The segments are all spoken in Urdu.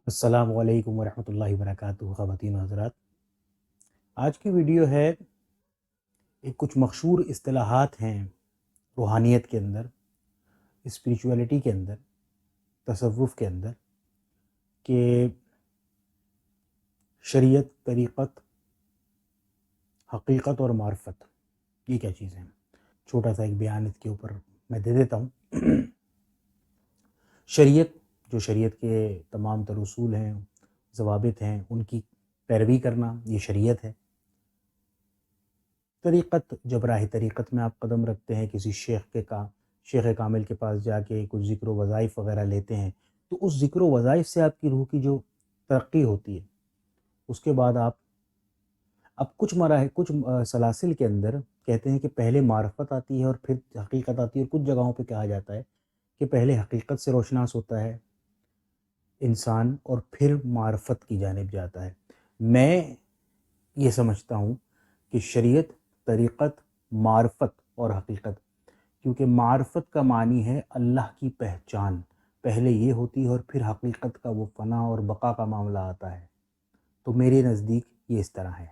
السلام علیکم ورحمۃ اللہ وبرکاتہ خواتین و حضرات. آج کی ویڈیو ہے کچھ مشہور اصطلاحات ہیں روحانیت کے اندر، اسپریچولیٹی کے اندر، تصوف کے اندر، کہ شریعت، طریقت، حقیقت اور معرفت یہ کیا چیزیں ہیں. چھوٹا سا ایک بیان اس کے اوپر میں دے دیتا ہوں. شریعت، جو شریعت کے تمام تر اصول ہیں، ضوابط ہیں، ان کی پیروی کرنا یہ شریعت ہے. طریقت، جب راہ طریقت میں آپ قدم رکھتے ہیں، کسی شیخ کامل کے پاس جا کے کچھ ذکر و وظائف وغیرہ لیتے ہیں، تو اس ذکر و وظائف سے آپ کی روح کی جو ترقی ہوتی ہے، اس کے بعد آپ اب کچھ سلاسل کے اندر کہتے ہیں کہ پہلے معرفت آتی ہے اور پھر حقیقت آتی ہے، اور کچھ جگہوں پہ کہا جاتا ہے کہ پہلے حقیقت سے روشناس ہوتا ہے انسان اور پھر معرفت کی جانب جاتا ہے. میں یہ سمجھتا ہوں کہ شریعت، طریقت، معرفت اور حقیقت، کیونکہ معرفت کا معنی ہے اللہ کی پہچان، پہلے یہ ہوتی ہے اور پھر حقیقت کا وہ فنا اور بقا کا معاملہ آتا ہے. تو میرے نزدیک یہ اس طرح ہے،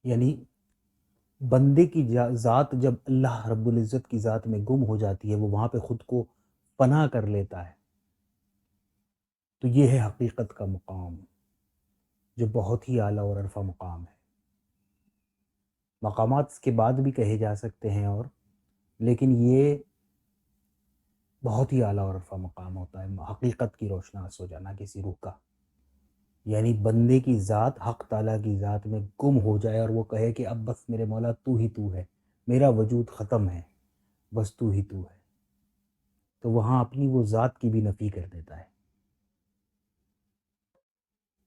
یعنی بندے کی ذات جب اللہ رب العزت کی ذات میں گم ہو جاتی ہے، وہ وہاں پہ خود کو فنا کر لیتا ہے، تو یہ ہے حقیقت کا مقام، جو بہت ہی اعلیٰ اور عرفہ مقام ہے. مقامات اس کے بعد بھی کہے جا سکتے ہیں، لیکن یہ بہت ہی اعلیٰ اور عرفہ مقام ہوتا ہے، حقیقت کی روشناس ہو جانا کسی روح کا، یعنی بندے کی ذات حق تعالیٰ کی ذات میں گم ہو جائے اور وہ کہے کہ اب بس میرے مولا تو ہی تو ہے، میرا وجود ختم ہے، بس تو ہی تو ہے. تو وہاں اپنی وہ ذات کی بھی نفی کر دیتا ہے.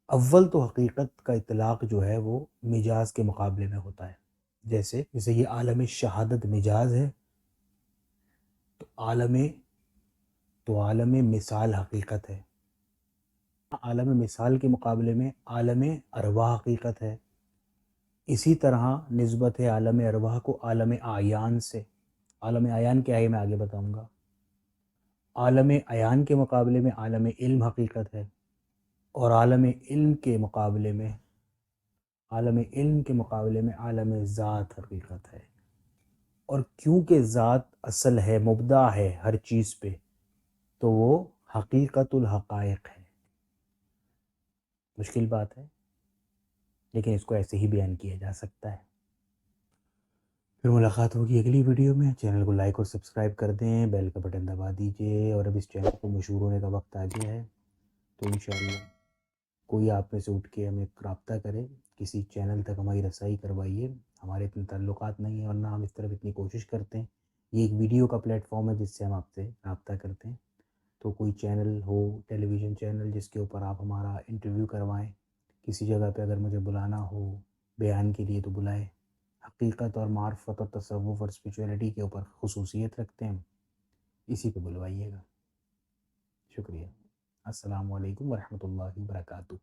اول تو حقیقت کا اطلاق جو ہے وہ مجاز کے مقابلے میں ہوتا ہے. جیسے یہ عالم شہادت مجاز ہے، تو عالم مثال حقیقت ہے. عالم مثال کے مقابلے میں عالم ارواح حقیقت ہے. اسی طرح نسبت ہے عالم ارواح کو عالم اعیان سے. عالم اعیان کیا ہے میں آگے بتاؤں گا. عالم اعیان کے مقابلے میں عالم علم حقیقت ہے، اور عالم علم کے مقابلے میں عالم ذات حقیقت ہے. اور کیونکہ ذات اصل ہے، مبدع ہے ہر چیز پہ، تو وہ حقیقت الحقائق ہے. مشکل بات ہے، لیکن اس کو ایسے ہی بیان کیا جا سکتا ہے. پھر ملاقات ہوگی اگلی ویڈیو میں. چینل کو لائک اور سبسکرائب کر دیں، بیل کا بٹن دبا دیجئے، اور اب اس چینل کو مشہور ہونے کا وقت آ گیا ہے، تو انشاءاللہ کوئی آپ میں سے اٹھ کے ہمیں رابطہ کرے، کسی چینل تک ہماری رسائی کروائیے. ہمارے اتنے تعلقات نہیں ہیں، ورنہ ہم اس طرف اتنی کوشش کرتے ہیں. یہ ایک ویڈیو کا پلیٹ فارم ہے جس سے ہم آپ سے رابطہ کرتے ہیں. تو کوئی چینل ہو، ٹیلی ویژن چینل، جس کے اوپر آپ ہمارا انٹرویو کروائیں، کسی جگہ پہ اگر مجھے بلانا ہو بیان کے لیے تو بلائیں. حقیقت اور معرفت اور تصوف اور اسپریچولیٹی کے اوپر خصوصیت رکھتے ہیں، اسی پہ بلوائیے گا. شکریہ. السلام علیکم ورحمۃ اللہ وبرکاتہ.